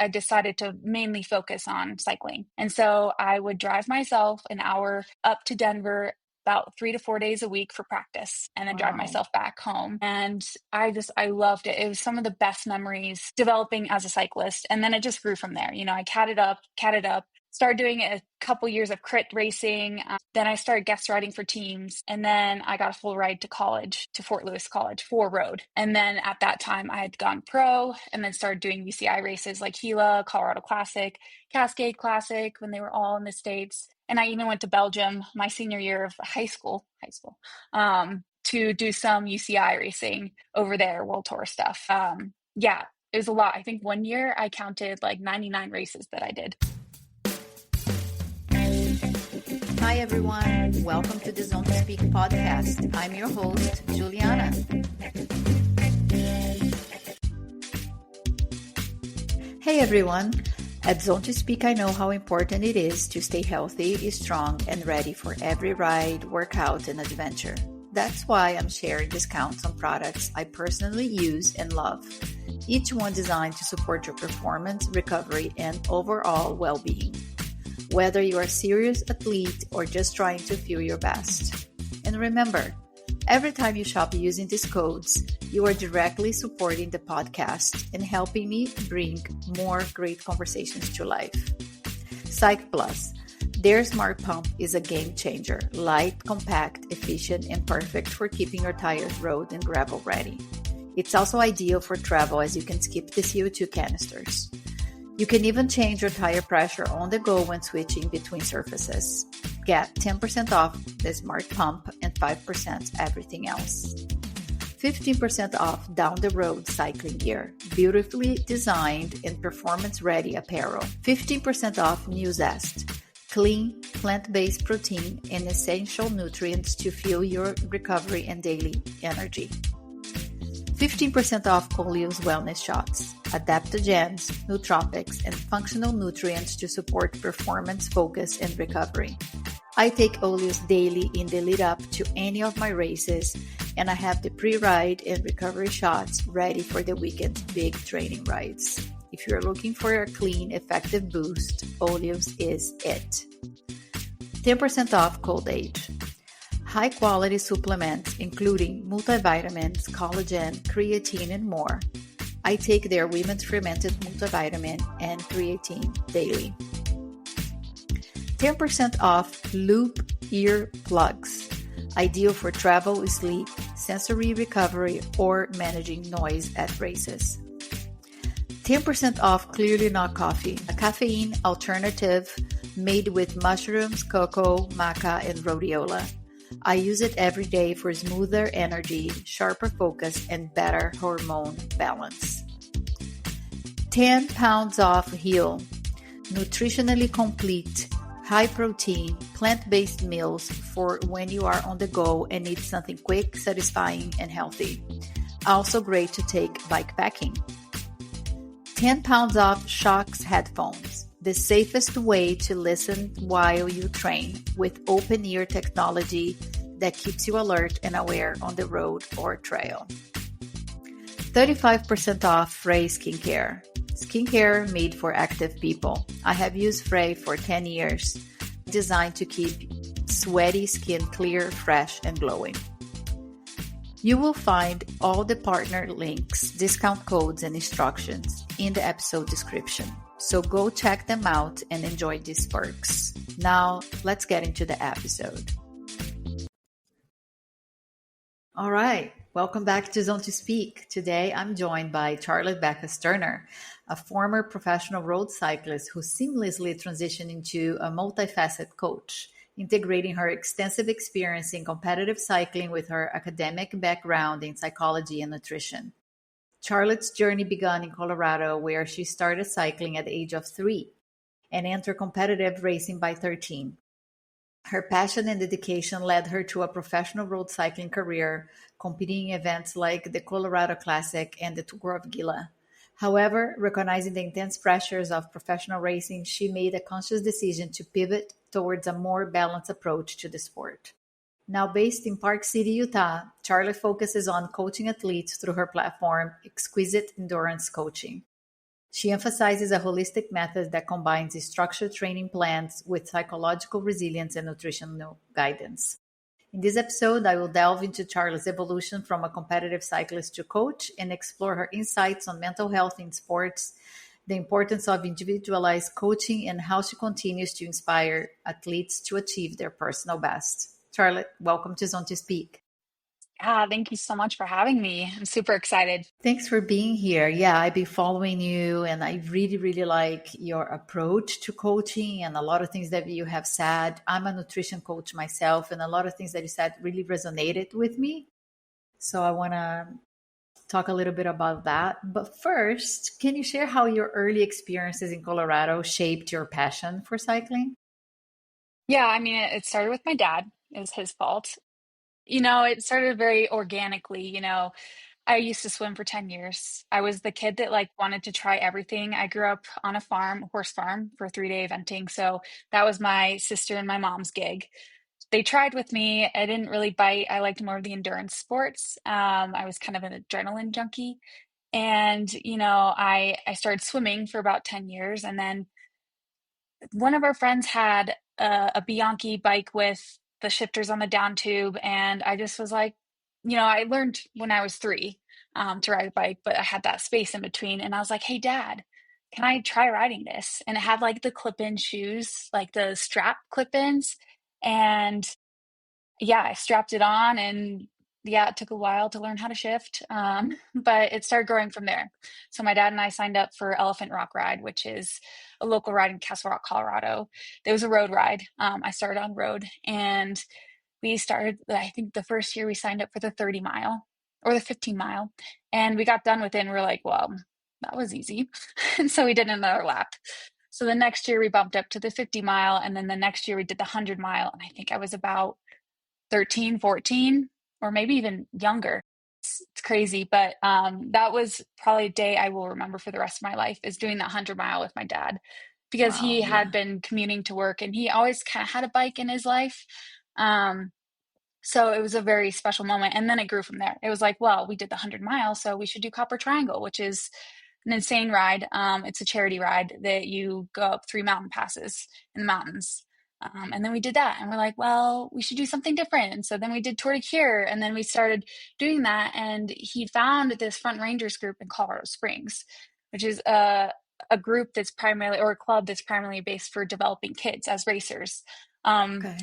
I decided to mainly focus on cycling. And so I would drive myself an hour up to Denver about 3 to 4 days a week for practice and then drive myself back home. And I loved it. It was some of the best memories developing as a cyclist. And then it just grew from there. I catted up, started doing a couple years of crit racing. Then I started guest riding for teams. And then I got a full ride to college, to Fort Lewis College for road. And then at that time I had gone pro and then started doing UCI races like Gila, Colorado Classic, Cascade Classic when they were all in the States. And I even went to Belgium my senior year of high school, to do some UCI racing over there, World Tour stuff. It was a lot. I think one year I counted like 99 races that I did. Hi, everyone. Welcome to the Zone to Speak podcast. I'm your host, Juliana. Hey, everyone. At Zone to Speak, I know how important it is to stay healthy, strong, and ready for every ride, workout, and adventure. That's why I'm sharing discounts on products I personally use and love, each one designed to support your performance, recovery, and overall well-being. Whether you're a serious athlete or just trying to feel your best. And remember, every time you shop using these codes, you are directly supporting the podcast and helping me bring more great conversations to life. Psych Plus, their smart pump is a game changer, light, compact, efficient, and perfect for keeping your tires road and gravel ready. It's also ideal for travel as you can skip the CO2 canisters. You can even change your tire pressure on the go when switching between surfaces. Get 10% off the smart pump and 5% everything else. 15% off down the road cycling gear, beautifully designed and performance-ready apparel. 15% off New Zest, clean, plant-based protein and essential nutrients to fuel your recovery and daily energy. 15% off Huel's wellness shots, adaptogens, nootropics, and functional nutrients to support performance, focus, and recovery. I take Huel's daily in the lead up to any of my races, and I have the pre-ride and recovery shots ready for the weekend's big training rides. If you're looking for a clean, effective boost, Huel's is it. 10% off Cold Age. High-quality supplements, including multivitamins, collagen, creatine, and more. I take their women's fermented multivitamin and creatine daily. 10% off Loop ear plugs, ideal for travel, sleep, sensory recovery, or managing noise at races. 10% off Clearly Not Coffee, a caffeine alternative made with mushrooms, cocoa, maca, and rhodiola. I use it every day for smoother energy, sharper focus, and better hormone balance. 10 pounds off Huel, nutritionally complete, high-protein, plant-based meals for when you are on the go and need something quick, satisfying, and healthy. Also great to take bikepacking. 10 pounds off Shokz headphones, the safest way to listen while you train with open-ear technology that keeps you alert and aware on the road or trail. 35% off Frey Skincare. Skincare made for active people. I have used Frey for 10 years, designed to keep sweaty skin clear, fresh, and glowing. You will find all the partner links, discount codes, and instructions in the episode description. So go check them out and enjoy these perks. Now, let's get into the episode. All right, welcome back to Zone to Speak. Today, I'm joined by Charlotte Backus Turner, a former professional road cyclist who seamlessly transitioned into a multifaceted coach, integrating her extensive experience in competitive cycling with her academic background in psychology and nutrition. Charlotte's journey began in Colorado, where she started cycling at the age of 3 and entered competitive racing by 13. Her passion and dedication led her to a professional road cycling career, competing in events like the Colorado Classic and the Tour of Gila. However, recognizing the intense pressures of professional racing, she made a conscious decision to pivot towards a more balanced approach to the sport. Now based in Park City, Utah, Charlotte focuses on coaching athletes through her platform, Exquisite Endurance Coaching. She emphasizes a holistic method that combines structured training plans with psychological resilience and nutritional guidance. In this episode, I will delve into Charlotte's evolution from a competitive cyclist to coach and explore her insights on mental health in sports, the importance of individualized coaching, and how she continues to inspire athletes to achieve their personal best. Charlotte, welcome to Zone to Speak. Thank you so much for having me. I'm super excited. Thanks for being here. Yeah, I've been following you and I really, really like your approach to coaching and a lot of things that you have said. I'm a nutrition coach myself, and a lot of things that you said really resonated with me. So I want to talk a little bit about that. But first, can you share how your early experiences in Colorado shaped your passion for cycling? Yeah, I mean, it started with my dad. It was his fault. It started very organically. I used to swim for 10 years. I was the kid that like wanted to try everything. I grew up on a farm, a horse farm for 3-day eventing. So that was my sister and my mom's gig. They tried with me. I didn't really bite. I liked more of the endurance sports. I was kind of an adrenaline junkie. And, I started swimming for about 10 years. And then one of our friends had a Bianchi bike with the shifters on the down tube, and I just was like, I learned when I was 3 to ride a bike, but I had that space in between, and I was like, "Hey, Dad, can I try riding this?" And it had like the clip-in shoes, like the strap clip-ins, and yeah, I strapped it on, and yeah, it took a while to learn how to shift, but it started growing from there. So my dad and I signed up for Elephant Rock Ride, which is a local ride in Castle Rock, Colorado. It was a road ride. I started on road, and we started, I think the first year we signed up for the 30 mile or the 15 mile, and we got done with it, and we're like, well, that was easy. And so we did another lap. So the next year we bumped up to the 50 mile, and then the next year we did the 100 mile, and I think I was about 13, 14, or maybe even younger. It's crazy, but that was probably a day I will remember for the rest of my life, is doing that 100 mile with my dad, because Wow, he had yeah. been commuting to work and he always kind of had a bike in his life. Um, so it was a very special moment. And then it grew from there. It was like, well, we did the 100 miles, so we should do Copper Triangle, which is an insane ride. It's a charity ride that you go up 3 mountain passes in the mountains. And then we did that, and we're like, well, we should do something different. And so then we did Tour de Cure, and then we started doing that. And he found this Front Rangers group in Colorado Springs, which is a group that's primarily, or a club that's primarily based for developing kids as racers. Um, Okay.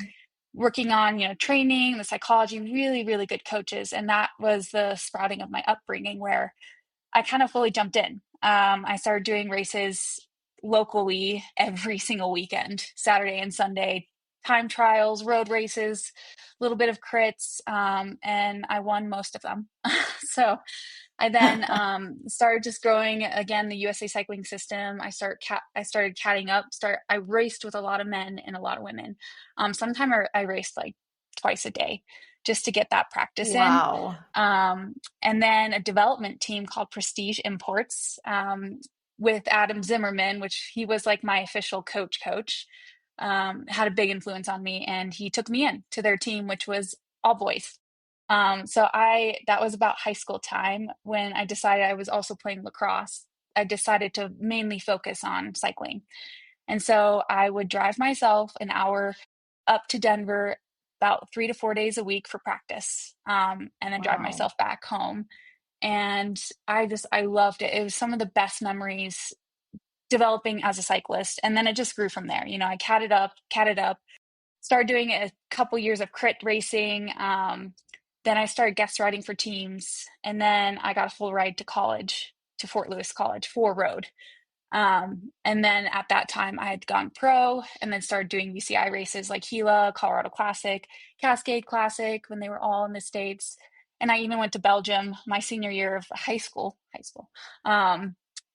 Working on, training, the psychology, really, really good coaches. And that was the sprouting of my upbringing, where I kind of fully jumped in. I started doing races locally every single weekend, Saturday and Sunday, time trials, road races, a little bit of crits, and I won most of them. So I then started just growing again the USA cycling system. I started catting up. I raced with a lot of men and a lot of women. Sometimes I raced like twice a day just to get that practice in. Wow. And then a development team called Prestige Imports, with Adam Zimmerman, which he was like my official coach, had a big influence on me, and he took me in to their team, which was all boys. That was about high school time when I decided I was also playing lacrosse. I decided to mainly focus on cycling. And so I would drive myself an hour up to Denver about 3 to 4 days a week for practice, and then drive Wow. myself back home. And I loved it. It was some of the best memories developing as a cyclist. And then it just grew from there. I catted up, started doing a couple years of crit racing. Then I started guest riding for teams. And then I got a full ride to college, to Fort Lewis College for road. And then at that time I had gone pro and then started doing UCI races like Gila, Colorado Classic, Cascade Classic when they were all in the States. And I even went to Belgium my senior year of high school,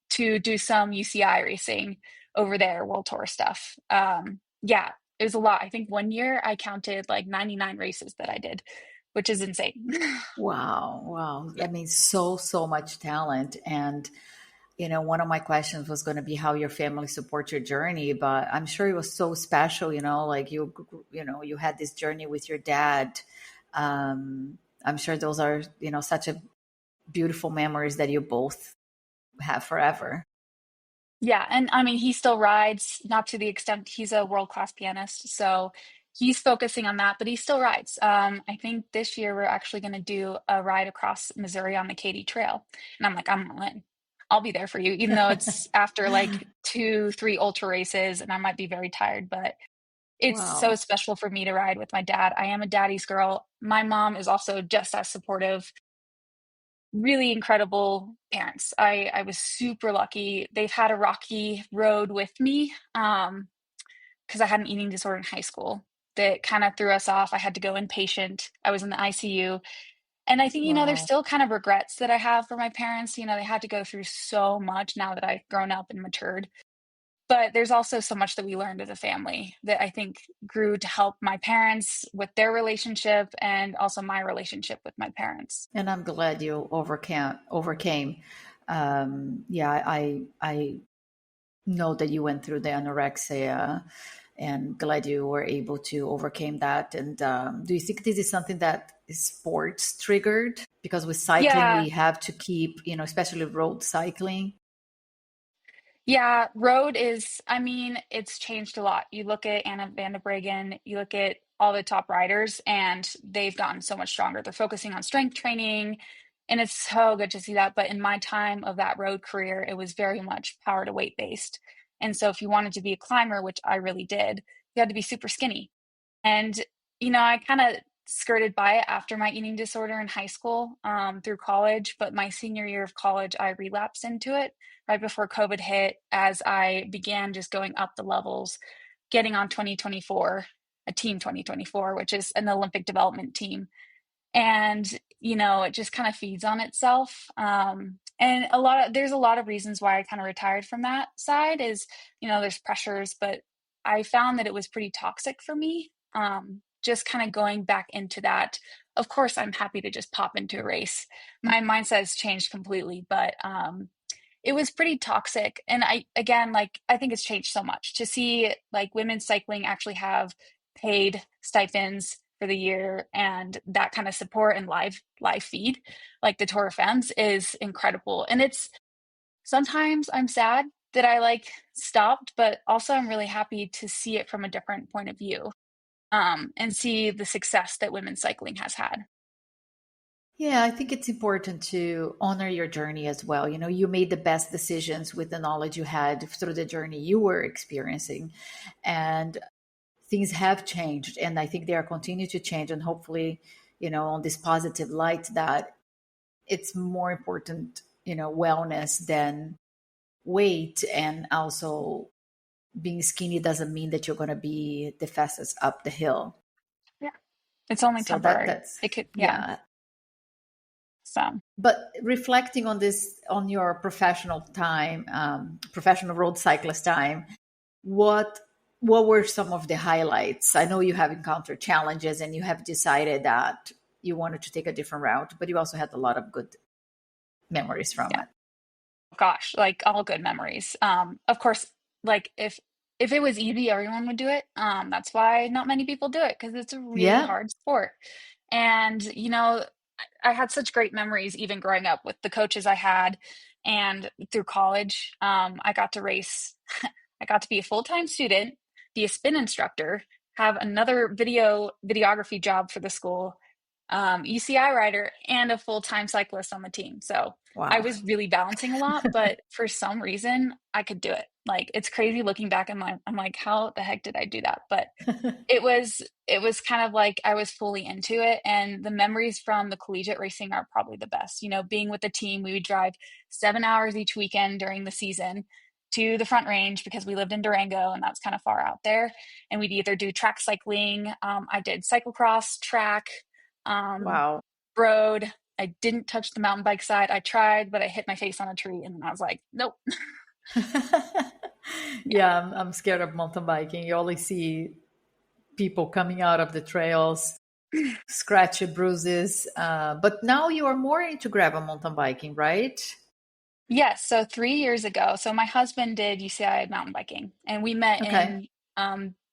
to do some UCI racing over there, World Tour stuff. Yeah, it was a lot. I think one year I counted like 99 races that I did, which is insane. Wow. Wow. I mean, so much talent. And, one of my questions was going to be how your family supports your journey, but I'm sure it was so special, like you had this journey with your dad. I'm sure those are, such a beautiful memories that you both have forever. Yeah, and I mean, he still rides, not to the extent he's a world-class pianist, so he's focusing on that, but he still rides. I think this year we're actually going to do a ride across Missouri on the Katy Trail, and I'm like, I'm all in. I'll be there for you, even though it's after like 2, 3 ultra races, and I might be very tired, but it's so Wow. special for me to ride with my dad. I am a daddy's girl. My mom is also just as supportive. Really incredible parents. I was super lucky. They've had a rocky road with me, because I had an eating disorder in high school that kind of threw us off. I had to go inpatient. I was in the ICU. And I think, there's Wow. still kind of regrets that I have for my parents. They had to go through so much now that I've grown up and matured. But there's also so much that we learned as a family that I think grew to help my parents with their relationship and also my relationship with my parents. And I'm glad you overcame. Yeah, I know that you went through the anorexia, and glad you were able to overcome that. And do you think this is something that is sports triggered? Because with cycling, Yeah, we have to keep, especially road cycling. yeah, road is, I mean, it's changed a lot. You look at Anna van der Breggen, you look at all the top riders, and they've gotten so much stronger. They're focusing on strength training, and it's so good to see that. But in my time of that road career, it was very much power to weight based. And so if you wanted to be a climber, which I really did, you had to be super skinny. And, I kind of skirted by it after my eating disorder in high school, through college. But my senior year of college, I relapsed into it right before COVID hit as I began just going up the levels, getting on 2024, a team 2024, which is an Olympic development team. And it just kind of feeds on itself. And there's a lot of reasons why I kind of retired from that side is, there's pressures, but I found that it was pretty toxic for me. Just kind of going back into that. Of course, I'm happy to just pop into a race. My mindset has changed completely, but it was pretty toxic. And again, like, I think it's changed so much to see like women's cycling actually have paid stipends for the year, and that kind of support and live feed like the Tour of Femmes is incredible. And it's sometimes I'm sad that I like stopped, but also I'm really happy to see it from a different point of view, and see the success that women's cycling has had. Yeah, I think it's important to honor your journey as well. You made the best decisions with the knowledge you had through the journey you were experiencing. And things have changed, and I think they are continue to change. And hopefully, on this positive light, that it's more important, wellness than weight. And also, being skinny doesn't mean that you're going to be the fastest up the hill. Yeah. It's only So temporary. that's It could, yeah. yeah. So, But reflecting on this, on your professional time, professional road cyclist time, what what were some of the highlights? I know you have encountered challenges and you have decided that you wanted to take a different route, but you also had a lot of good memories from yeah. it. Gosh, like all good memories. Of course, like if it was easy, everyone would do it. That's why not many people do it because it's a really Yeah. hard sport. And I had such great memories even growing up with the coaches I had, and through college. I got to race. I got to be a full-time student, be a spin instructor, have another videography job for the school, UCI rider, and a full-time cyclist on the team. So I Wow. was really balancing a lot, but for some reason I could do it. Like, it's crazy looking back and I'm like, how the heck did I do that? But it was kind of like I was fully into it. And the memories from the collegiate racing are probably the best. Being with the team, we would drive 7 hours each weekend during the season to the Front Range because we lived in Durango and that's kind of far out there. And we'd either do track cycling. I did cyclocross, track, um, Wow. road. I didn't touch the mountain bike side. I tried, but I hit my face on a tree and then I was like, nope. Yeah. Yeah, I'm scared of mountain biking. You always see people coming out of the trails, scratchy bruises. But now you are more into gravel mountain biking, right? Yes, so 3 years ago, so my husband did UCI mountain biking, and Okay.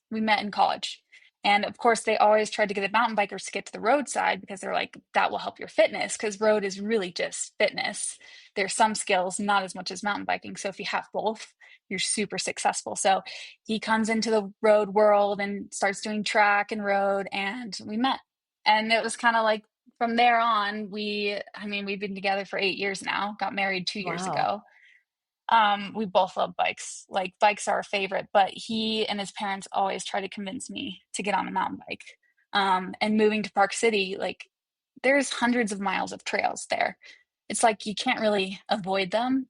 we met in college. And of course, they always tried to get the mountain bikers to get to the road side because they're like, that will help your fitness, because road is really just fitness. There's some skills, not as much as mountain biking. So if you have both, you're super successful. So he comes into the road world and starts doing track and road, and we met. And it was kind of like from there on, we've been together for 8 years now, got married 2 years Wow. ago. We both love bikes. Like bikes are our favorite, but he and his parents always try to convince me to get on a mountain bike. And moving to Park City, like there's hundreds of miles of trails there. It's like you can't really avoid them.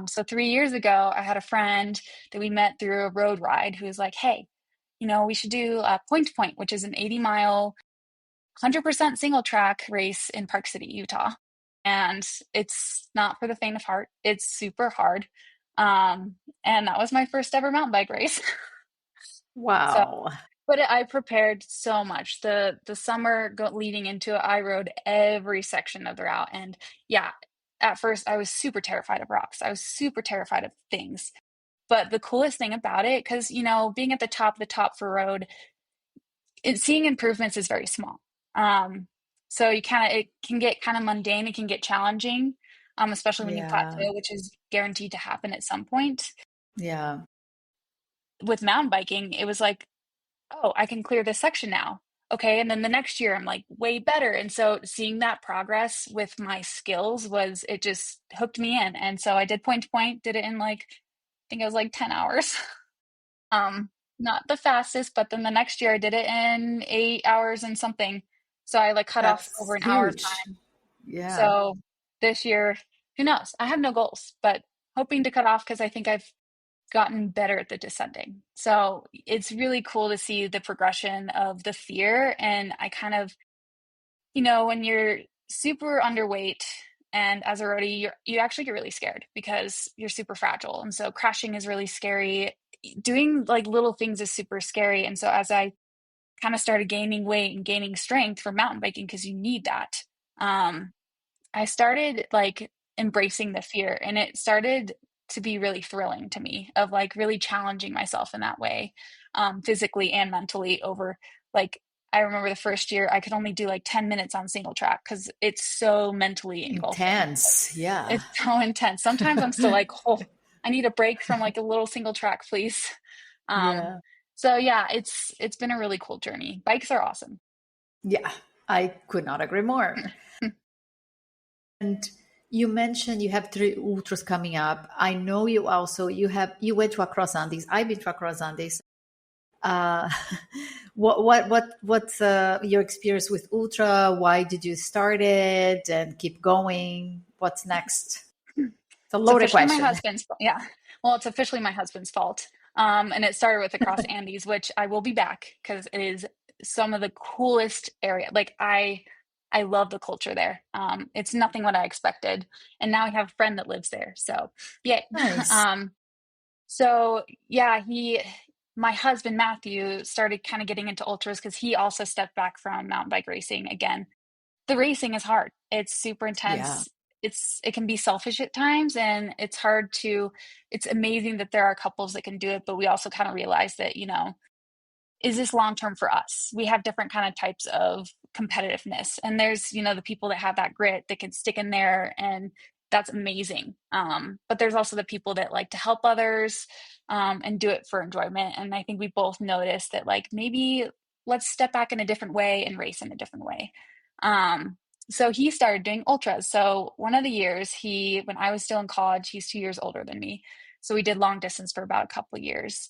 So 3 years ago, I had a friend that we met through a road ride who was like, "Hey, we should do a Point to Point, which is an 80-mile 100% single track race in Park City, Utah." And it's not for the faint of heart. It's super hard. And that was my first ever mountain bike race. So, Wow. but I prepared so much. The summer leading into it, I rode every section of the route. And yeah, at first I was super terrified of rocks. I was super terrified of things. But the coolest thing about it, because being at the top for road, seeing improvements is very small. So it can get kind of mundane. It can get challenging, especially when you Yeah. plateau, which is guaranteed to happen at some point. Yeah. With mountain biking, it was like, oh, I can clear this section now. Okay. And then the next year, I'm like way better. And so seeing that progress with my skills it just hooked me in. And so I did Point to Point, did it in like, I think it was like 10 hours. Um, Not the fastest, but then the next year I did it in 8 hours and something. So I like cut off over That's an hour of huge. time. Yeah. So this year, who knows? I have no goals, but hoping to cut off because I think I've gotten better at the descending. So it's really cool to see the progression of the fear. And I kind of, when you're super underweight and as a roadie, you actually get really scared because you're super fragile. And so crashing is really scary. Doing like little things is super scary. And so as I kind of started gaining weight and gaining strength for mountain biking, because you need that, I started like embracing the fear, and it started to be really thrilling to me of like really challenging myself in that way, physically and mentally over like, I remember the first year I could only do like 10 minutes on single track because it's so mentally engulfing. Like Intense. Yeah. it's so intense. Sometimes I'm still like, oh, I need a break from like a little single track, please. Um, Yeah. so yeah, it's been a really cool journey. Bikes are awesome. Yeah. I could not agree more. And you mentioned you have three ultras coming up. I know you went to Across Andes. I've been to Across Andes. Uh, what's your experience with ultra? Why did you start it and keep going? What's next? It's a It's loaded officially my question. husband's fault. Yeah. Well, it's officially my husband's fault. And it started with Across Andes, which I will be back because it is some of the coolest area. Like I love the culture there. It's nothing what I expected. And now I have a friend that lives there. So yay. Nice. um, so yeah, my husband Matthew started kind of getting into ultras because he also stepped back from mountain bike racing again. The racing is hard. It's super Yeah. intense. It can be selfish at times, and it's amazing that there are couples that can do it, but we also kind of realize that, is this long term for us? We have different kind of types of competitiveness, and there's, the people that have that grit that can stick in there, and that's amazing. But there's also the people that like to help others, and do it for enjoyment. And I think we both noticed that like maybe let's step back in a different way and race in a different way. Um, so he started doing ultras. So one of the years when I was still in college, he's 2 years older than me. So we did long distance for about a couple of years.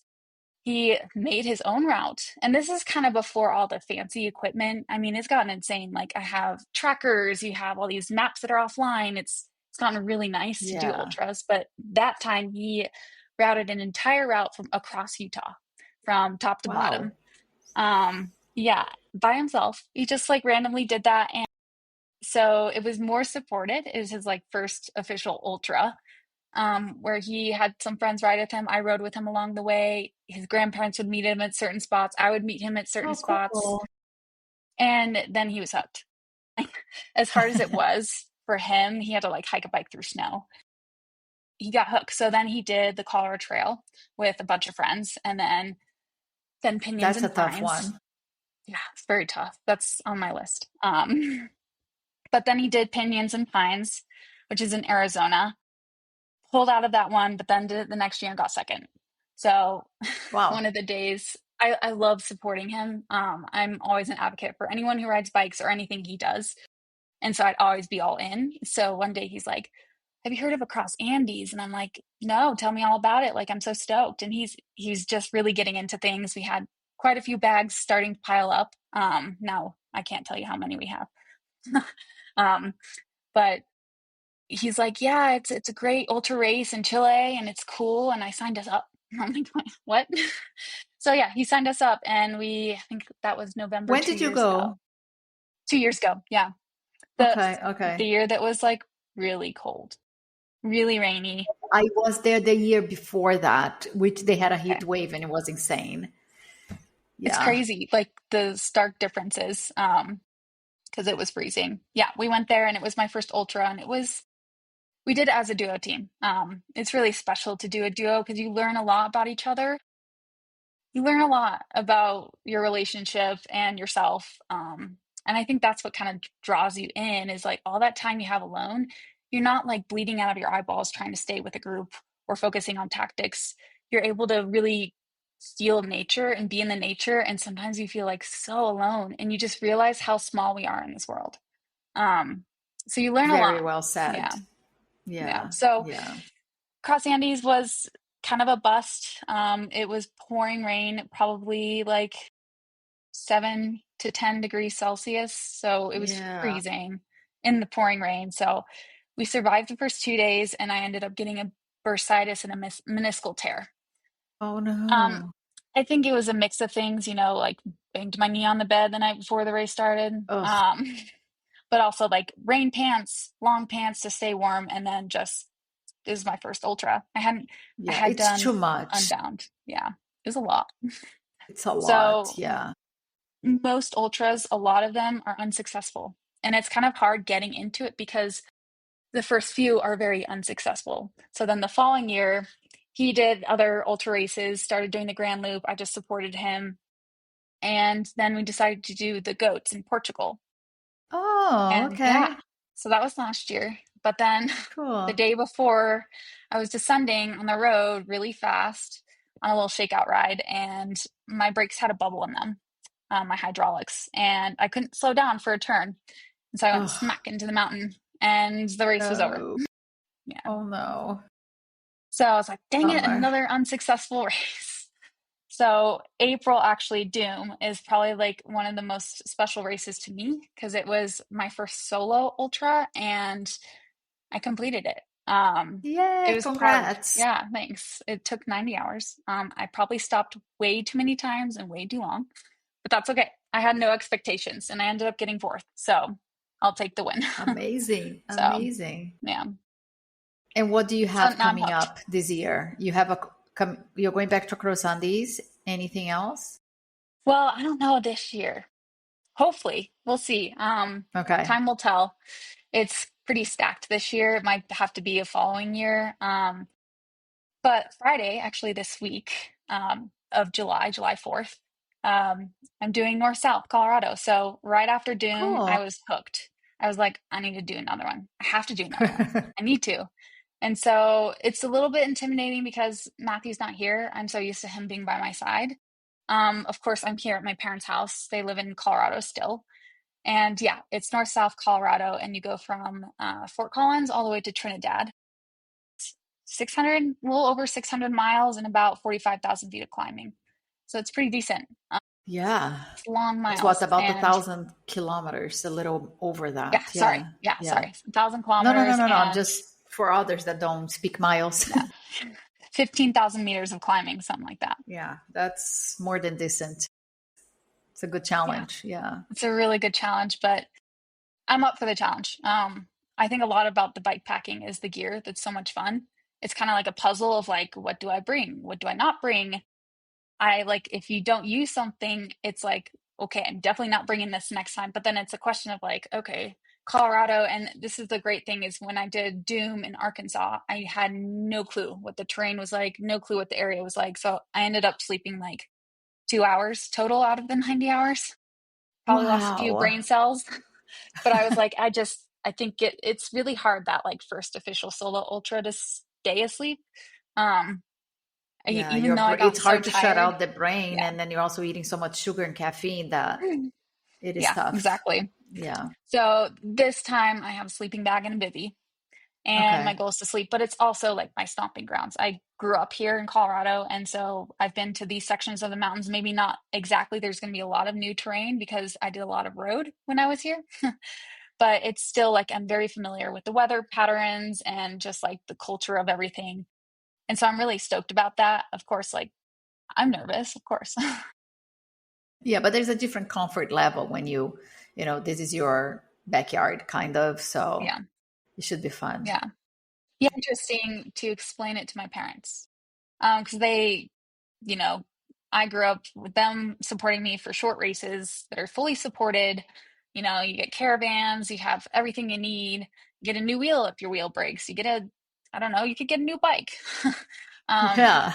He made his own route. And this is kind of before all the fancy equipment. I mean, it's gotten insane. Like I have trackers, you have all these maps that are offline. It's gotten really nice to do Yeah. ultras. But that time he routed an entire route from across Utah from top to Wow. bottom. Yeah, by himself. He just like randomly did that. And so it was more supported. It was his like first official ultra, where he had some friends ride with him. I rode with him along the way. His grandparents would meet him at certain spots. I would meet him at certain Oh, spots. cool. And then he was hooked. As hard as it was for him, he had to like hike a bike through snow. He got hooked. So then he did the Colorado Trail with a bunch of friends, and then Pinions That's a and tough Pines. one. Yeah, it's very tough. That's on my list. But then he did Pinions and Pines, which is in Arizona. pulled out of that one, but then did it the next year and got second. So one Wow. of the days, I love supporting him. I'm always an advocate for anyone who rides bikes or anything he does. And so I'd always be all in. So one day he's like, have you heard of Across Andes? And I'm like, no, tell me all about it. Like, I'm so stoked. And he's just really getting into things. We had quite a few bags starting to pile up. Now I can't tell you how many we have. um, but he's like, yeah, it's a great ultra race in Chile and it's cool. And I signed us up. I'm like, what? So yeah, he signed us up and I think that was November When two did you years ago. go? 2 years ago. Yeah. The Okay, the okay. year that was like really cold, really rainy. I was there the year before that, which they had a Okay. heat wave and it was insane. It's Yeah. crazy, like the stark differences, because it was freezing. Yeah, we went there and it was my first ultra and we did it as a duo team. It's really special to do a duo because you learn a lot about each other. You learn a lot about your relationship and yourself. And I think that's what kind of draws you in is like all that time you have alone, you're not like bleeding out of your eyeballs trying to stay with a group or focusing on tactics. You're able to really feel nature and be in the nature. And sometimes you feel like so alone and you just realize how small we are in this world. Um, so you learn a Very lot. well Yeah. said. Yeah. Yeah. So Yeah. Cross Andes was kind of a bust. It was pouring rain, probably like 7 to 10 degrees Celsius. So it was Yeah. freezing in the pouring rain. So we survived the first 2 days, and I ended up getting a bursitis and a meniscal tear. Oh Um, no. I think it was a mix of things, like banged my knee on the bed the night before the race started. Oh, But also like rain pants, long pants to stay warm, and then just this is my first ultra. I yeah. had It's done too much. Unbound. Yeah, it was a lot. It's a lot. So Yeah. most ultras, a lot of them are unsuccessful. And it's kind of hard getting into it because the first few are very unsuccessful. So then the following year, he did other ultra races, started doing the Grand Loop. I just supported him. And then we decided to do the goats in Portugal. Oh, And yeah, okay. so that was last year. But then the Cool. day before, I was descending on the road really fast on a little shakeout ride, and my brakes had a bubble in them, my hydraulics, and I couldn't slow down for a turn. And so I went Oh, smack into the mountain, and the race was over. no. Yeah. Oh no. So I was like, dang it, Bummer. another unsuccessful race. So April actually Doom is probably like one of the most special races to me because it was my first solo ultra and I completed it. It Yay, was hard. congrats. Yeah, thanks. It took 90 hours. I probably stopped way too many times and way too long, but that's okay. I had no expectations and I ended up getting fourth. So I'll take the win. Amazing. So Amazing. yeah. And what do you So have now I'm coming hooked. up this year? You're going back to Cross Andes. Anything else? Well, I don't know this year. Hopefully, we'll see. Okay. Time will tell. It's pretty stacked this year. It might have to be a following year. But Friday, actually this week, of July 4th, I'm doing North South Colorado. So right after Doom, Cool. I was hooked. I was like, I need to do another one. I have to do another one. I need to. And so it's a little bit intimidating because Matthew's not here. I'm so used to him being by my side. Of course, I'm here at my parents' house. They live in Colorado still. And yeah, it's North South Colorado, and you go from Fort Collins all the way to Trinidad. 600, a little over 600 miles and about 45,000 feet of climbing. So it's pretty decent. Yeah. It's long It's what, miles. about a And 1,000 kilometers, a little over yeah, that. sorry. Yeah. Yeah, Yeah. sorry. 1,000 No, no, no, kilometers no, no. I'm and just for others that don't speak miles. yeah, 15,000 meters of climbing, something like that. Yeah, that's more than decent. It's a good Yeah, challenge. Yeah. it's a really good challenge, but I'm up for the challenge. I think a lot about the bike packing is the gear that's so much fun. It's kind of like a puzzle of like, what do I bring? What do I not bring? I like if you don't use something, it's like, okay, I'm definitely not bringing this next time. But then it's a question of like, okay, Colorado, and this is the great thing is when I did Doom in Arkansas, I had no clue what the terrain was like, no clue what the area was like. So I ended up sleeping like 2 hours total out of the 90 hours. Probably lost a few Wow. brain cells, but I was like, I think it's really hard that like first official solo ultra to day of sleep. Um, Yeah, even though I got it's so hard to shut tired. out the brain, Yeah. and then you're also eating so much sugar and caffeine that it is Yeah, tough. exactly. Yeah. So this time I have a sleeping bag and a bivy, and my Okay. goal is to sleep, but it's also like my stomping grounds. I grew up here in Colorado, and so I've been to these sections of the mountains. Maybe not exactly, there's going to be a lot of new terrain because I did a lot of road when I was here, but it's still like I'm very familiar with the weather patterns and just like the culture of everything. And so I'm really stoked about that. Of course, like I'm nervous, of course. Yeah, but there's a different comfort level when this is your backyard kind of, so Yeah. it should be fun. Yeah. Yeah. Interesting to explain it to my parents. Because they, you know, I grew up with them supporting me for short races that are fully supported. You get caravans, you have everything you need. You get a new wheel if your wheel breaks. I don't know, you could get a new bike. um, Yeah.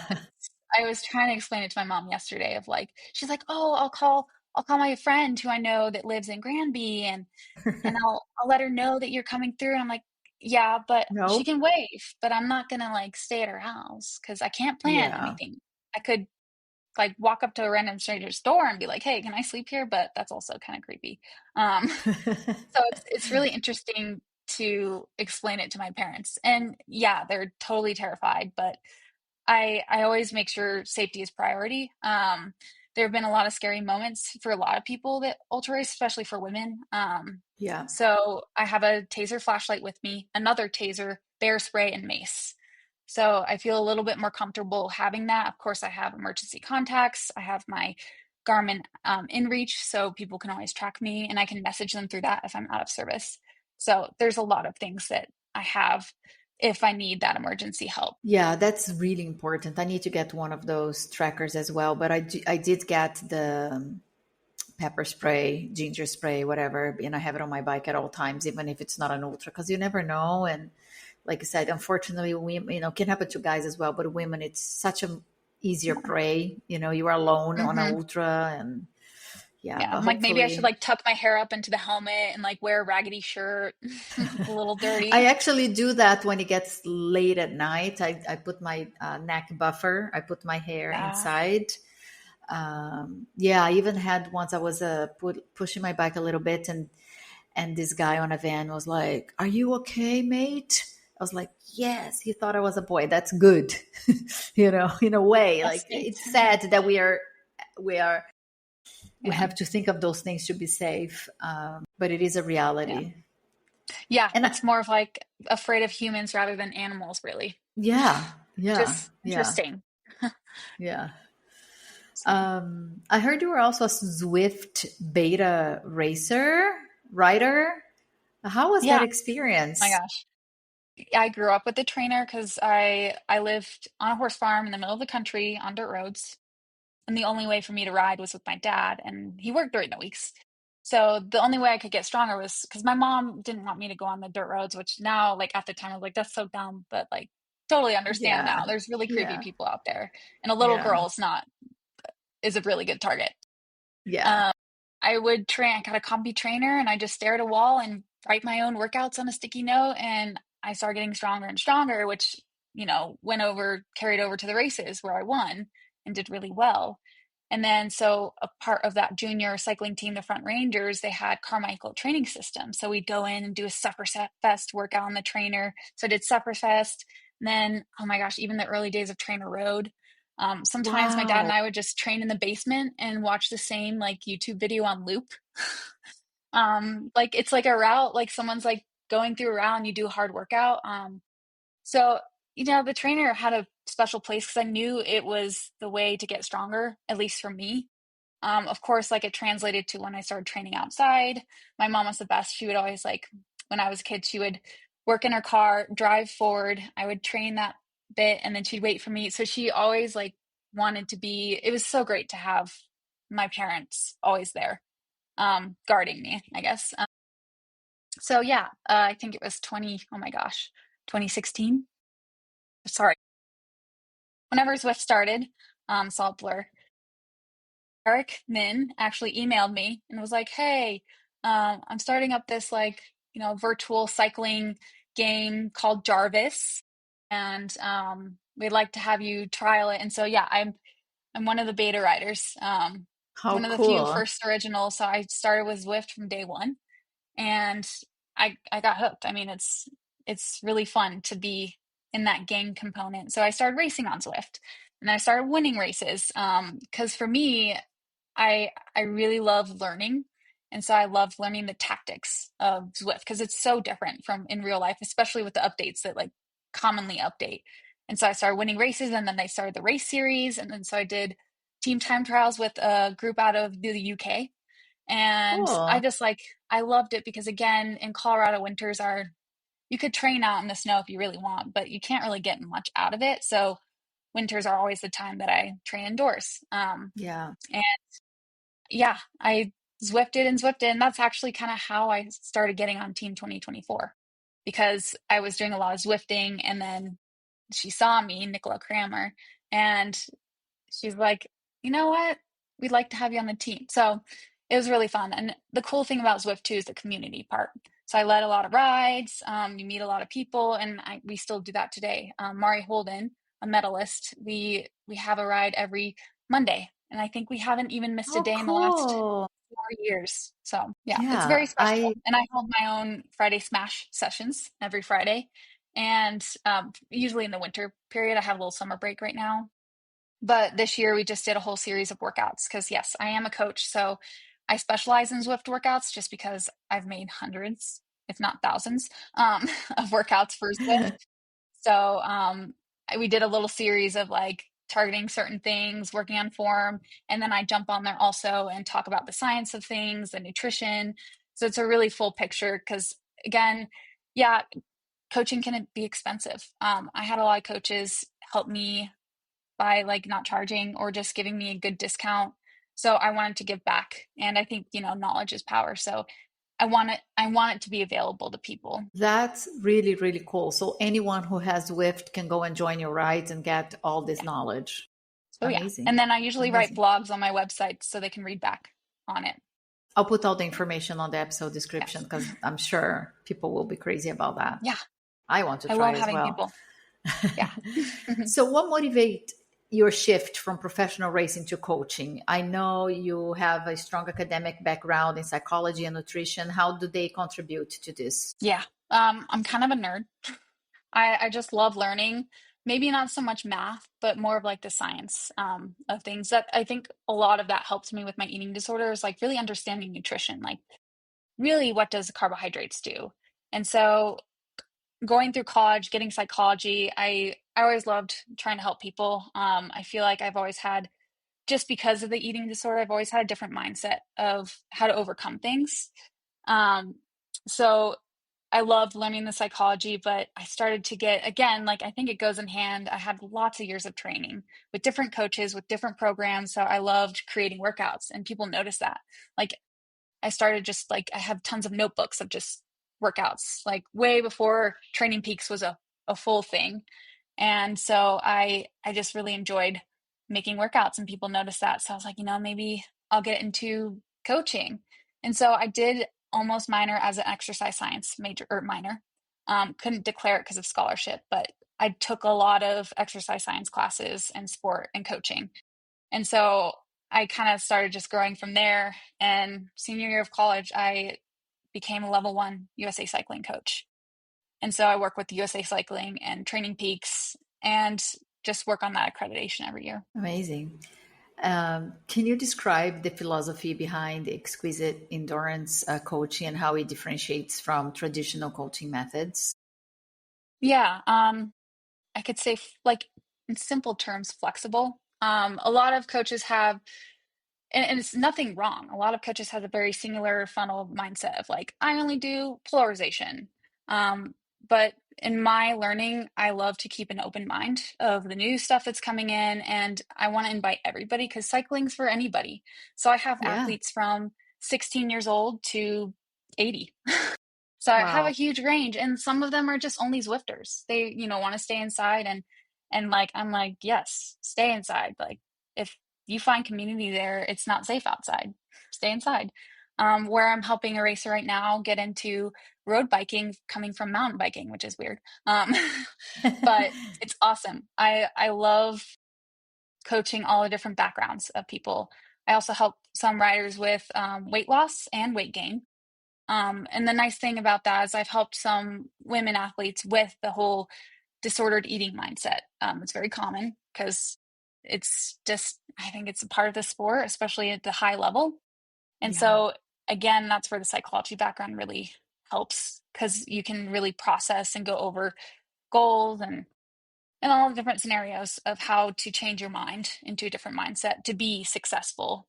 I was trying to explain it to my mom yesterday of like, she's like, oh, I'll call my friend who I know that lives in Granby and I'll let her know that you're coming through. And I'm like, yeah, but she No. can wave, but I'm not gonna like stay at her house because I can't plan Yeah. anything. I could like walk up to a random stranger's door and be like, hey, can I sleep here? But that's also kind of creepy. Um, so it's really interesting to explain it to my parents. And yeah, they're totally terrified, but I always make sure safety is priority. There have been a lot of scary moments for a lot of people that ultra race, especially for women. Yeah. So I have a taser flashlight with me, another taser, bear spray, and mace. So I feel a little bit more comfortable having that. Of course, I have emergency contacts. I have my Garmin InReach, so people can always track me, and I can message them through that if I'm out of service. So there's a lot of things that I have if I need that emergency help. Yeah, that's really important. I need to get one of those trackers as well, but I did get the pepper spray, ginger spray, whatever, and I have it on my bike at all times, even if it's not an ultra, because you never know. And like I said, unfortunately, we can happen to guys as well, but women, it's such a easier prey. You are alone on an Hmm. ultra, and yeah, Yeah, but I'm like maybe I should hopefully, like tuck my hair up into the helmet and like wear a raggedy shirt. It's a little I dirty. actually do that when it gets late at night. I put my neck buffer. I put my hair Yeah. inside. Yeah, I even had once I was pushing my bike a little bit, and this guy on a van was like, "Are you okay, mate?" I was like, "Yes." He thought I was a boy. That's good, in a way. That's Like nice. it's sad that we Yeah. have to think of those things to be safe, but it is a Yeah. reality. Yeah. And It's more of like afraid of humans rather than animals, really. yeah, yeah, Just yeah, interesting. yeah. So, I heard you were also a Zwift beta racer rider. How was that yeah. My experience? gosh. I grew up with a trainer because I lived on a horse farm in the middle of the country on dirt roads. And the only way for me to ride was with my dad, and he worked during the weeks. So the only way I could get stronger was because my mom didn't want me to go on the dirt roads, which now, like at the time, I was like, that's so dumb, but like totally understand Yeah, now. There's really creepy yeah, people out there, and a little yeah, girl is a really good target. yeah. Um, I would train, I got a combi trainer and I just stare at a wall and write my own workouts on a sticky note. And I started getting stronger and stronger, which, carried over to the races where I won and did really well. And then, so a part of that junior cycling team, the Front Rangers, they had Carmichael training system. So we'd go in and do a Sufferfest workout on the trainer. So I did Sufferfest. And then, oh my gosh, even the early days of Trainer Road. Sometimes my dad and Wow. I would just train in the basement and watch the same like YouTube video on loop. Like it's like a route, like someone's like going through a route and you do a hard workout. So the trainer had a special place because I knew it was the way to get stronger, at least for me. Of course, like it translated to when I started training outside. My mom was the best. She would always like, when I was a kid, she would work in her car, drive forward. I would train that bit and then she'd wait for me. So she always like wanted to be, it was so great to have my parents always there, guarding me, I guess. So yeah, I think it was 2016. Sorry. Whenever Zwift started, saw a blur. Eric Min actually emailed me and was like, "Hey, I'm starting up this like virtual cycling game called Jarvis. and we'd like to have you trial it. And so, yeah, I'm one of the beta riders, How one of the few cool. first originals. So I started with Zwift from day one, and I got hooked. I mean, it's really fun to be in that gang component. So I started racing on Zwift, and I started winning races. Because for me, I really love learning, and so I love learning the tactics of Zwift because it's so different from in real life, especially with the updates that like commonly update. And so I started winning races, and then I started the race series, and then so I did team time trials with a group out of the UK, and I Cool. just like I loved it because again, in Colorado, winters are you could train out in the snow if you really want, but you can't really get much out of it. So winters are always the time that I train indoors. Yeah. And yeah, I Zwifted, and that's actually kind of how I started getting on Team 2024 because I was doing a lot of Zwifting, and then she saw me, Nicola Kramer, and she's like, you know what? We'd like to have you on the team. So it was really fun. And the cool thing about Zwift too is the community part. So I led a lot of rides. You meet a lot of people, and we still do that today. Mari Holden, a medalist, we have a ride every Monday, and I think we haven't even missed a Oh, day in the last cool. 4 years. So yeah, it's Yeah. very special. I And I hold my own Friday Smash sessions every Friday, and usually in the winter period, I have a little summer break right now, but this year we just did a whole series of workouts because, yes, I am a coach. So I specialize in Zwift workouts just because I've made hundreds, if not thousands, of workouts for Zwift. So we did a little series of like targeting certain things, working on form. And then I jump on there also and talk about the science of things, the nutrition. So it's a really full picture because, again, yeah, coaching can be expensive. I had a lot of coaches help me by like not charging or just giving me a good discount. So I wanted to give back. And I think, knowledge is power. So I want it to be available to people. That's really, really cool. So anyone who has Zwift can go and join your rides and get all this Yeah. knowledge. Oh yeah. Amazing. And then I usually write Amazing. blogs on my website so they can read back on it. I'll put all the information on the episode description Yes. because I'm sure people will be crazy about that. Yeah. I want to I try love as having well. people. Yeah. So, what motivated your shift from professional racing to coaching? I know you have a strong academic background in psychology and nutrition. How do they contribute to this? Yeah. I'm kind of a nerd. I just love learning. Maybe not so much math, but more of like the science of things. That I think a lot of that helped me with my eating disorders, like really understanding nutrition. Like really, what does carbohydrates do? And so going through college, getting psychology, I always loved trying to help people. I feel like I've always had, just because of the eating disorder, I've always had a different mindset of how to overcome things. Um, so I loved learning the psychology, but I started to get, again, like I think it goes in hand. I had lots of years of training with different coaches, with different programs. So I loved creating workouts, and people noticed that. Like I started just like I have tons of notebooks of just workouts, like way before Training Peaks was a full thing. And so I just really enjoyed making workouts, and people noticed that. So I was like, maybe I'll get into coaching. And so I did almost minor as an exercise science major or minor. Couldn't declare it because of scholarship, but I took a lot of exercise science classes and sport and coaching. And so I kind of started just growing from there. And senior year of college, I became a level 1 USA cycling coach. And so I work with USA Cycling and Training Peaks and just work on that accreditation every year. Amazing. Can you describe the philosophy behind exquisite endurance coaching and how it differentiates from traditional coaching methods? Yeah, I could say like in simple terms, flexible. A lot of coaches have, and it's nothing wrong. A lot of coaches have a very singular funnel mindset of like, I only do polarization. But in my learning, I love to keep an open mind of the new stuff that's coming in, and I want to invite everybody because cycling's for anybody. So I have Yeah. athletes from 16 years old to 80. So I have a Wow. huge range, and some of them are just only Zwifters. They, want to stay inside, and like I'm like, yes, stay inside. Like if you find community there, it's not safe outside. Stay inside. Where I'm helping a racer right now get into road biking coming from mountain biking, which is weird. But it's awesome. I love coaching all the different backgrounds of people. I also help some riders with weight loss and weight gain. And the nice thing about that is I've helped some women athletes with the whole disordered eating mindset. It's very common because it's just, I think it's a part of the sport, especially at the high level. And Yeah. so, again, that's where the psychology background really helps because you can really process and go over goals and all the different scenarios of how to change your mind into a different mindset to be successful.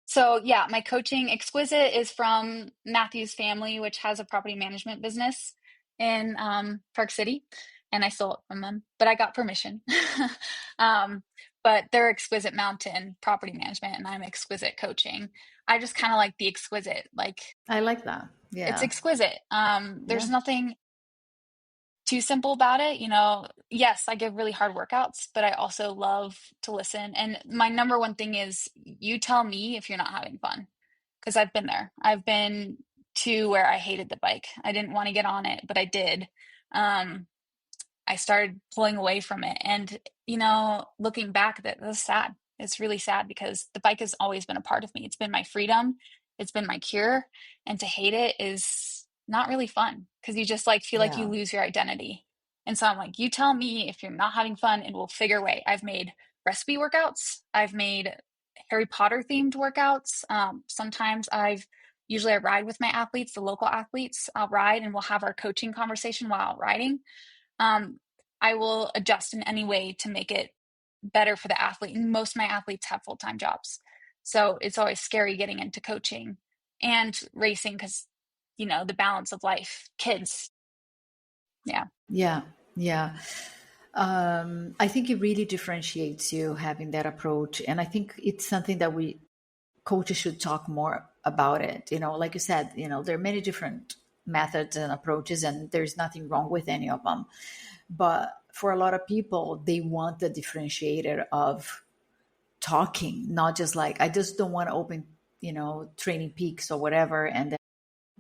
So yeah, my coaching Exquisite is from Matthew's family, which has a property management business in Park City, and I stole it from them, but I got permission. um, but they're Exquisite Mountain Property Management, and I'm Exquisite Coaching. I just kind of like the exquisite, like I like that. it's Yeah. exquisite. Yeah. There's nothing too simple about it. Yes, I give really hard workouts, but I also love to listen. And my number one thing is you tell me if you're not having fun, because I've been there. I've been to where I hated the bike. I didn't want to get on it, but I did. Um, I started pulling away from it. And, looking back, that was sad. It's really sad because the bike has always been a part of me. It's been my freedom. It's been my cure. And to hate it is not really fun because you just like feel like you Yeah. lose your identity. And so I'm like, you tell me if you're not having fun and we'll figure a way. I've made recipe workouts. I've made Harry Potter themed workouts. Sometimes usually I ride with my athletes, the local athletes. I'll ride and we'll have our coaching conversation while riding. um, I will adjust in any way to make it better for the athlete. And most of my athletes have full-time jobs. So it's always scary getting into coaching and racing because, the balance of life, kids. Yeah. Yeah. Yeah. I think it really differentiates you having that approach. And I think it's something that we coaches should talk more about it. Like you said, there are many different methods and approaches, and there's nothing wrong with any of them. But for a lot of people, they want the differentiator of talking, not just like, I just don't want to open, Training Peaks or whatever, and then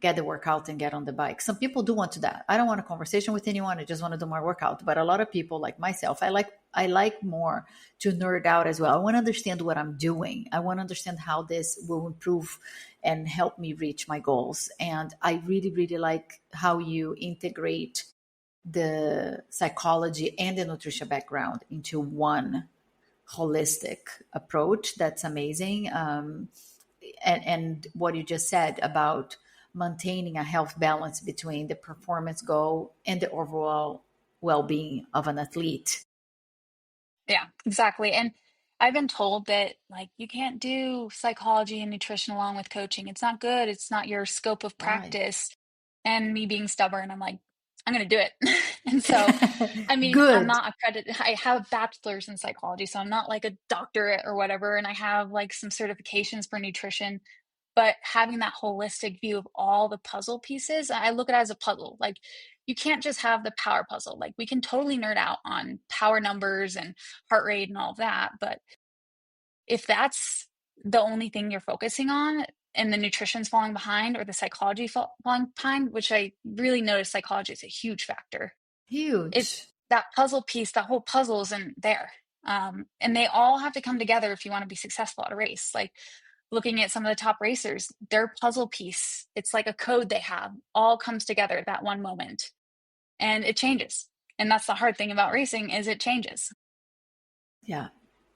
get the workout and get on the bike. Some people do want to that. I don't want a conversation with anyone. I just want to do my workout. But a lot of people like myself, I like more to nerd out as well. I want to understand what I'm doing. I want to understand how this will improve and help me reach my goals. And I really, really like how you integrate the psychology and the nutrition background into one holistic approach. That's amazing. And what you just said about maintaining a health balance between the performance goal and the overall well-being of an athlete. Yeah, exactly. And I've been told that like you can't do psychology and nutrition along with coaching. It's not good. It's not your scope of Why? practice. And me being stubborn, I'm like, I'm going to do it. And so, I mean, I'm Good. not accredited. I have a bachelor's in psychology, so I'm not like a doctorate or whatever. And I have like some certifications for nutrition, but having that holistic view of all the puzzle pieces, I look at it as a puzzle. Like you can't just have the power puzzle. Like we can totally nerd out on power numbers and heart rate and all of that, but if that's the only thing you're focusing on and the nutrition's falling behind or the psychology falling behind, which I really notice psychology is a huge factor. It Huge. That puzzle piece, that whole puzzle isn't there. And they all have to come together if you want to be successful at a race. Like looking at some of the top racers, their puzzle piece, it's like a code they have, all comes together at that one moment and it changes. And that's the hard thing about racing is it changes. Yeah.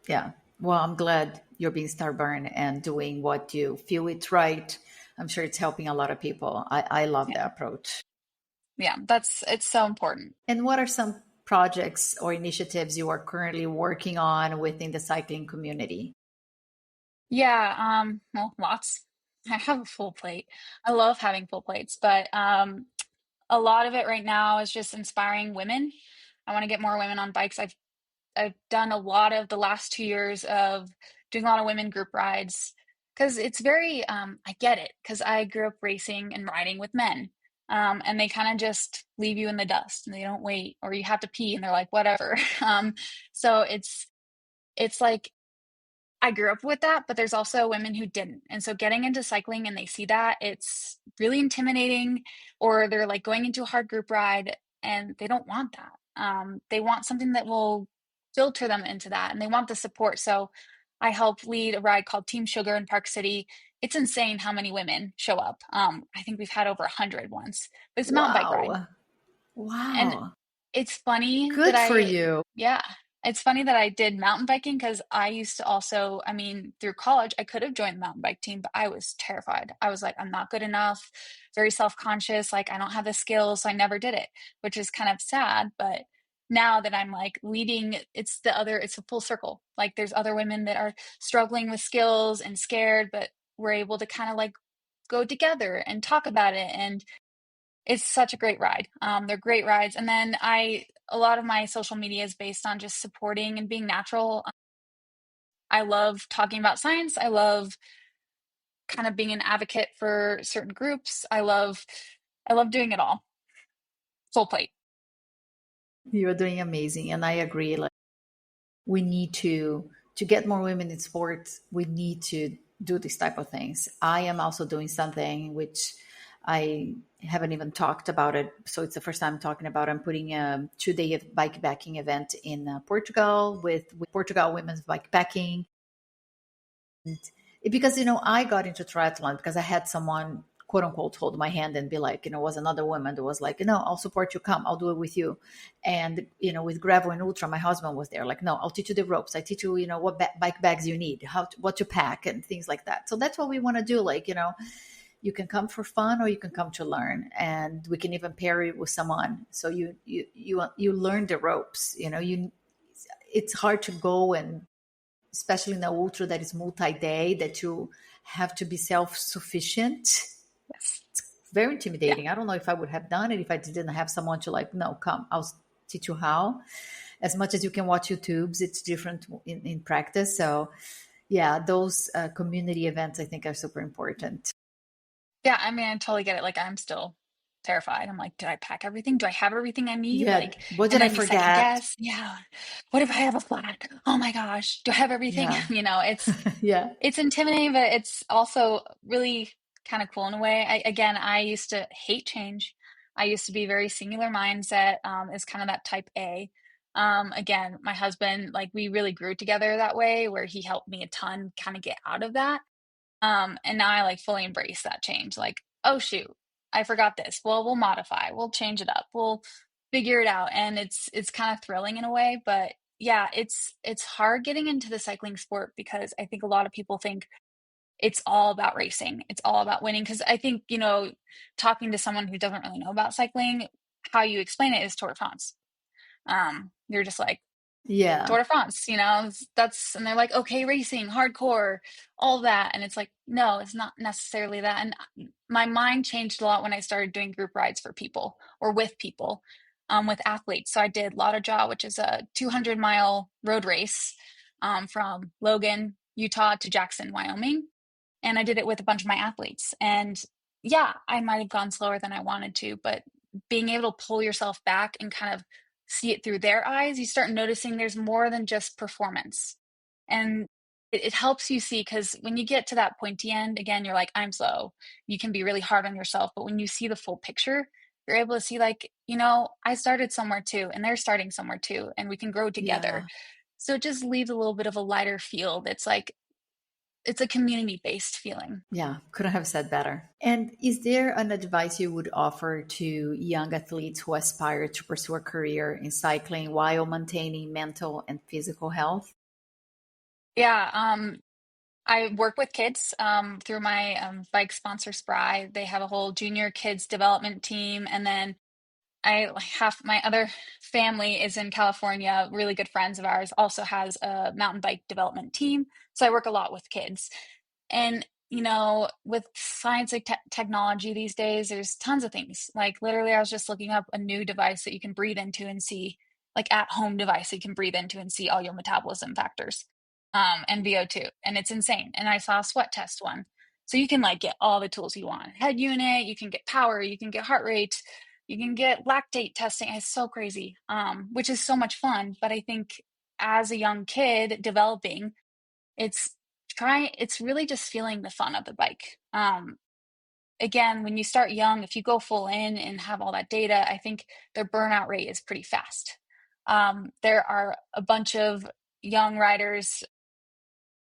Yeah. Well, I'm glad you're being stubborn and doing what you feel it's right. I'm sure it's helping a lot of people. I love Yeah. that approach. Yeah. It's so important. And what are some projects or initiatives you are currently working on within the cycling community? Yeah. Well, lots. I have a full plate. I love having full plates, but a lot of it right now is just inspiring women. I want to get more women on bikes. I've done a lot of the last 2 years of doing a lot of women group rides because it's very I get it because I grew up racing and riding with men. And they kind of just leave you in the dust and they don't wait, or you have to pee and they're like, whatever. So it's like I grew up with that, but there's also women who didn't. And so getting into cycling and they see that, it's really intimidating, or they're like going into a hard group ride and they don't want that. They want something that will filter them into that, and they want the support. So I help lead a ride called Team Sugar in Park City. It's insane how many women show up. I think we've had over 100 once, but it's a mountain bike ride. Wow. And Wow. it's funny that Good for you. yeah, it's funny that I did mountain biking because I used to also, I mean, through college, I could have joined the mountain bike team, but I was terrified. I was like, I'm not good enough, very self-conscious, like I don't have the skills, so I never did it, which is kind of sad. But now that I'm like leading, it's a full circle. Like there's other women that are struggling with skills and scared, but we're able to kind of like go together and talk about it. And it's such a great ride. They're great rides. And then a lot of my social media is based on just supporting and being natural. I love talking about science. I love kind of being an advocate for certain groups. I love doing it all. Full plate. You're doing amazing, and I agree. Like we need to get more women in sports. We need to do these type of things. I am also doing something which I haven't even talked about it, so it's the first time I'm talking about. I'm putting a 2 day bike packing event in Portugal with Portugal Women's Bike Packing. Because I got into triathlon because I had someone quote unquote hold my hand and be like, was another woman that was like, I'll support you, come, I'll do it with you. And with gravel and ultra, my husband was there like, no, I'll teach you the ropes, I teach you what bike bags you need, what to pack and things like that. So that's what we want to do. Like, you can come for fun or you can come to learn, and we can even pair it with someone so you learn the ropes. It's hard to go, and especially in the ultra that is multi-day, that you have to be self-sufficient. Yes. Very Yeah. intimidating. I don't know if I would have done it if I didn't have someone to like, no, come, I'll teach you how. As much as you can watch YouTubes, it's different in practice. So yeah, those community events I think are super important. Yeah. I mean, I totally get it. Like I'm still terrified. I'm like, did I pack everything? Do I have everything I need? Yeah, Like, what and did I then you second forget? guess. Yeah. What if I have a flat? Oh my gosh. Do I have everything? Yeah. Yeah. It's intimidating, but it's also really kind of cool in a way. I used to hate change. I used to be very singular mindset, is kind of that type A. Again, my husband, like we really grew together that way, where he helped me a ton kind of get out of that. And now I like fully embrace that change. Like, oh shoot, I forgot this. Well, we'll modify, we'll change it up, we'll figure it out. And it's kind of thrilling in a way, but yeah, it's hard getting into the cycling sport because I think a lot of people think it's all about racing. It's all about winning. Cause I think, talking to someone who doesn't really know about cycling, how you explain it is Tour de France. You're just like, Yeah. Tour de France, that's, and they're like, okay, racing, hardcore, all that. And it's like, no, it's not necessarily that. And my mind changed a lot when I started doing group rides for people or with people, with athletes. So I did Lotta Jaw, which is a 200-mile road race, from Logan, Utah to Jackson, Wyoming. And I did it with a bunch of my athletes. And yeah, I might have gone slower than I wanted to, but being able to pull yourself back and kind of see it through their eyes, you start noticing there's more than just performance. And it helps you see, because when you get to that pointy end, again, you're like, I'm slow. You can be really hard on yourself. But when you see the full picture, you're able to see, like, I started somewhere too, and they're starting somewhere too, and we can grow together. Yeah. So it just leaves a little bit of a lighter field. It's like, it's a community based feeling. Yeah, couldn't have said better. And is there an advice you would offer to young athletes who aspire to pursue a career in cycling while maintaining mental and physical health? Yeah. I work with kids, through my bike sponsor Spry. They have a whole junior kids development team. And then I have my other family is in California. Really good friends of ours also has a mountain bike development team. So I work a lot with kids. And, with science and technology these days, there's tons of things. Like literally, I was just looking up a new device that you can breathe into and see, like at home device that you can breathe into and see all your metabolism factors, and VO2. And it's insane. And I saw a sweat test one. So you can like get all the tools you want. Head unit, you can get power, you can get heart rate, you can get lactate testing. It's so crazy, which is so much fun. But I think as a young kid developing, it's it's really just feeling the fun of the bike. Again, when you start young, if you go full in and have all that data, I think their burnout rate is pretty fast. There are a bunch of young riders,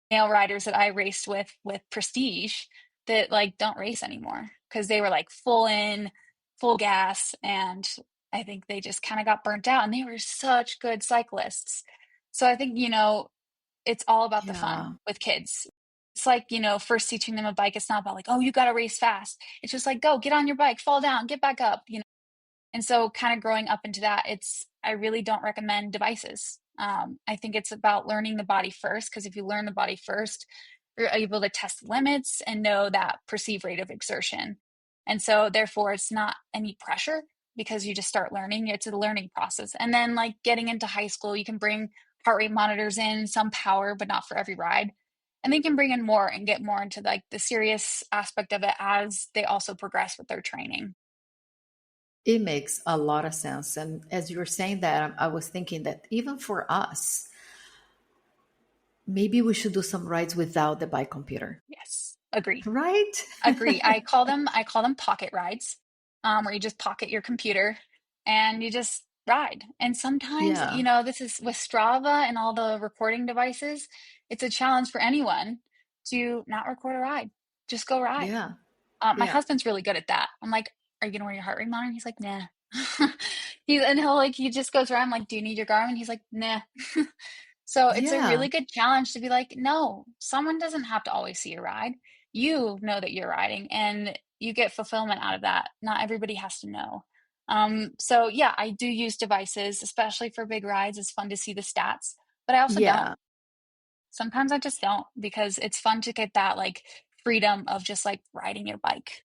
male riders that I raced with Prestige that like don't race anymore because they were like full in, full gas, and I think they just kind of got burnt out, and they were such good cyclists. So I think, it's all about the fun Yeah. with kids. It's like, first teaching them a bike, it's not about like, oh, you got to race fast. It's just like, go get on your bike, fall down, get back up, and so kind of growing up into that, I really don't recommend devices. I think it's about learning the body first, because if you learn the body first, you're able to test limits and know that perceived rate of exertion. And so therefore it's not any pressure because you just start learning. It's a learning process. And then like getting into high school, you can bring heart rate monitors in, some power, but not for every ride. And they can bring in more and get more into like the serious aspect of it as they also progress with their training. It makes a lot of sense. And as you were saying that, I was thinking that even for us, maybe we should do some rides without the bike computer, Yes, agree. right? Agree. I call them pocket rides, where you just pocket your computer and you just ride. And sometimes, Yeah. this is with Strava and all the recording devices, it's a challenge for anyone to not record a ride. Just go ride. Yeah. My Yeah. husband's really good at that. I'm like, "Are you gonna wear your heart rate monitor?" He's like, "Nah." He just goes around like, "Do you need your Garmin?" He's like, "Nah." So it's a Yeah. really good challenge to be like, no, someone doesn't have to always see your ride. You know that you're riding and you get fulfillment out of that. Not everybody has to know. So yeah, I do use devices, especially for big rides. It's fun to see the stats, but I also don't. Yeah. Sometimes I just don't because it's fun to get that like freedom of just like riding your bike.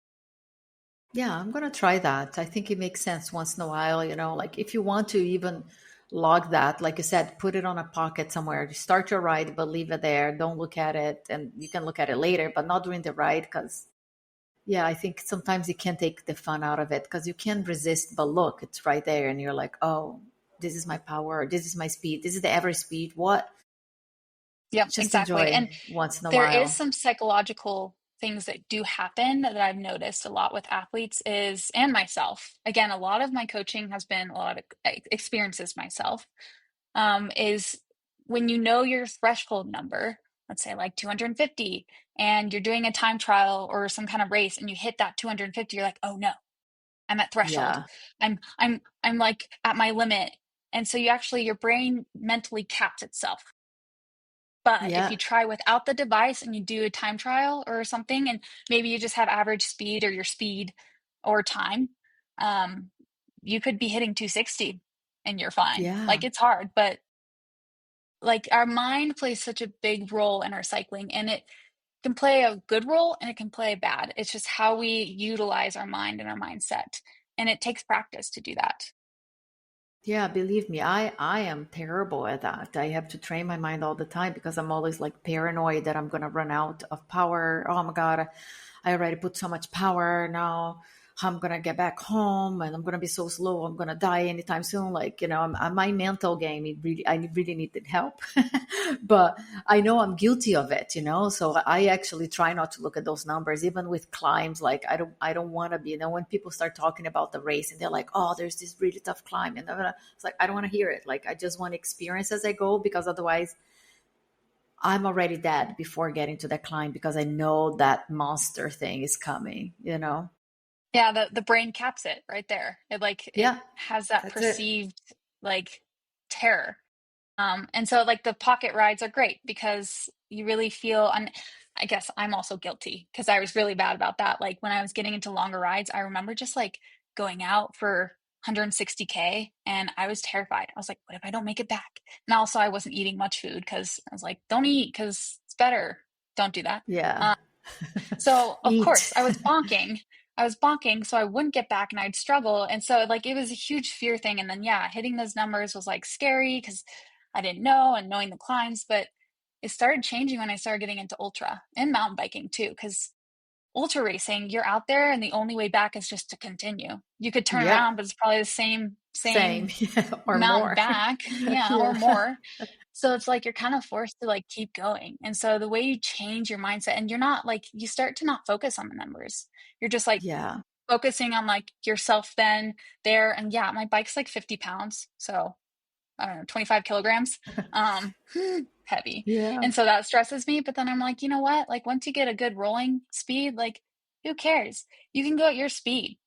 Yeah, I'm gonna try that. I think it makes sense once in a while, like if you want to even log that, like you said, put it on a pocket somewhere. Start your ride, but leave it there. Don't look at it, and you can look at it later, but not during the ride, because yeah, I think sometimes you can take the fun out of it because you can't resist, but look, it's right there, and you're like, oh, this is my power, this is my speed, this is the average speed. What? Yep, Just exactly. enjoy And once in a there is while. some psychological things that do happen that I've noticed a lot with athletes is, and myself. Again, a lot of my coaching has been a lot of experiences myself. Is when you know your threshold number, let's say like 250, and you're doing a time trial or some kind of race, and you hit that 250, you're like, oh no, I'm at threshold. Yeah, I'm like at my limit. And so your brain mentally caps itself. But if yeah, you try without the device and you do a time trial or something, and maybe you just have average speed or your speed or time, um, you could be hitting 260 and you're fine. yeah, Like it's hard, but like our mind plays such a big role in our cycling, and it can play a good role and it can play bad. It's just how we utilize our mind and our mindset. And it takes practice to do that. yeah. Believe me, I am terrible at that. I have to train my mind all the time because I'm always like paranoid that I'm gonna run out of power. Oh my God, I already put so much power now. I'm gonna get back home and I'm gonna be so slow. I'm gonna die anytime soon. Like my mental game. I really needed help, but I know I'm guilty of it. So I actually try not to look at those numbers, even with climbs. Like I don't want to be. When people start talking about the race and they're like, oh, there's this really tough climb, and it's like I don't want to hear it. Like I just want to experience as I go, because otherwise I'm already dead before getting to that climb, because I know that monster thing is coming. Yeah, the brain caps it right there. It Yeah, has that that's it. perceived like terror. And so like the pocket rides are great because you really feel, and I guess I'm also guilty because I was really bad about that. Like when I was getting into longer rides, I remember just like going out for 160K and I was terrified. I was like, what if I don't make it back? And also I wasn't eating much food because I was like, don't eat because it's better. Don't do that. Yeah. So of course Eat. I was bonking. I was bonking so I wouldn't get back and I'd struggle. And so like it was a huge fear thing. And then yeah, hitting those numbers was like scary because I didn't know and knowing the climbs, but it started changing when I started getting into ultra and mountain biking too. Because ultra racing, you're out there and the only way back is just to continue. You could turn Yep. around, but it's probably the same Same. same Yeah, or amount more. back, yeah, or Yeah. more. So it's like you're kind of forced to like keep going. And so the way you change your mindset, and you're not like, you start to not focus on the numbers. You're just like Yeah. focusing on like yourself then there. And yeah, my bike's like 50 pounds. So I don't know, 25 kilograms, um, heavy. Yeah. And so that stresses me. But then I'm like, you know what? Like once you get a good rolling speed, like who cares? You can go at your speed.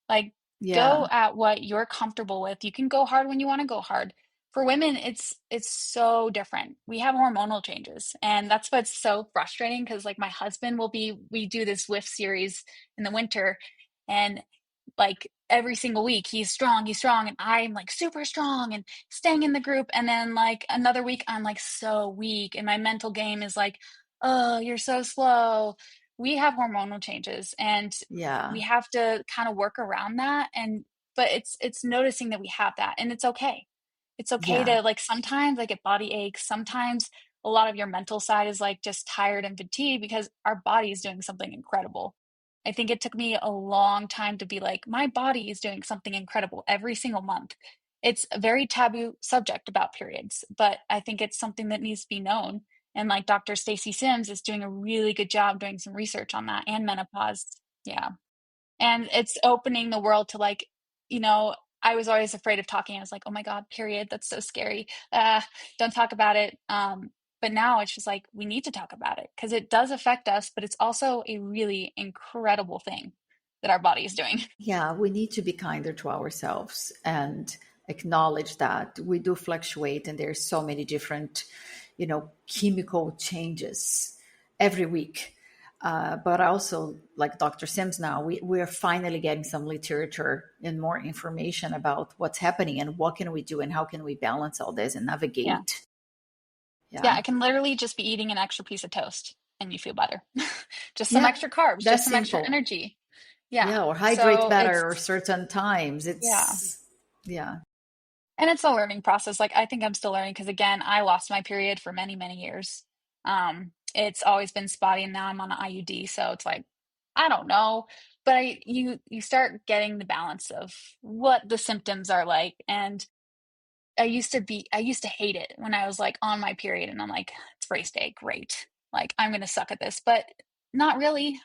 Like go Yeah. at what you're comfortable with. You can go hard when you want to go hard. For women, it's so different. We have hormonal changes, and that's what's so frustrating because like my husband will be we do this WIF series in the winter, and like every single week he's strong, and I'm like super strong and staying in the group, and then like another week I'm like so weak and my mental game is like, oh, you're so slow. We have hormonal changes, and we Yeah. have to kind of work around that. And but it's noticing that we have that, and it's okay Yeah. to like sometimes I get body aches, sometimes a lot of your mental side is like just tired and fatigued because our body is doing something incredible. I think it took me a long time to be like, my body is doing something incredible every single month. It's a very taboo subject about periods, but I think it's something that needs to be known. And like Dr. Stacy Sims is doing a really good job doing some research on that and menopause. Yeah. And it's opening the world to like, you know, I was always afraid of talking. I was like, oh my God, period. That's so scary. Don't talk about it. But now it's just like, we need to talk about it because it does affect us, but it's also a really incredible thing that our body is doing. Yeah, we need to be kinder to ourselves and acknowledge that we do fluctuate and there's so many different, chemical changes every week. But also, like Dr. Sims now, we're finally getting some literature and more information about what's happening and what can we do and how can we balance all this and Yeah. navigate. Yeah. Yeah. I can literally just be eating an extra piece of toast and you feel better. Just some Yeah, extra carbs, just that's some extra simple. energy. Yeah. Yeah, or hydrate So better or it's, certain times. yeah. Yeah. And it's a learning process. Like I think I'm still learning because again, I lost my period for many, many years. It's always been spotty, and now I'm on an IUD, so it's like I don't know, but you start getting the balance of what the symptoms are like. And I used to hate it when I was like on my period, and I'm like, it's race day, great. Like I'm gonna suck at this, but not really.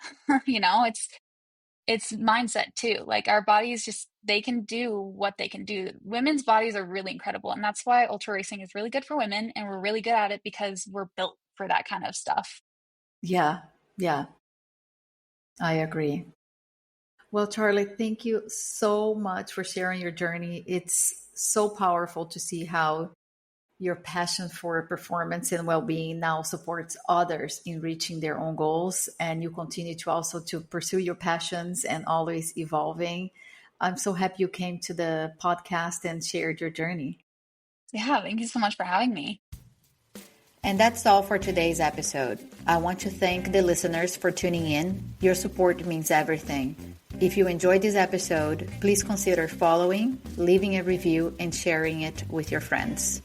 It's mindset too. Like our bodies just they can do what they can do. Women's bodies are really incredible, and that's why ultra racing is really good for women, and we're really good at it because we're built for that kind of stuff. Yeah. Yeah. I agree. Well, Charlie, thank you so much for sharing your journey. It's so powerful to see how your passion for performance and well-being now supports others in reaching their own goals, and you continue to also to pursue your passions and always evolving. I'm so happy you came to the podcast and shared your journey. Yeah, thank you so much for having me. And that's all for today's episode. I want to thank the listeners for tuning in. Your support means everything. If you enjoyed this episode, please consider following, leaving a review, and sharing it with your friends.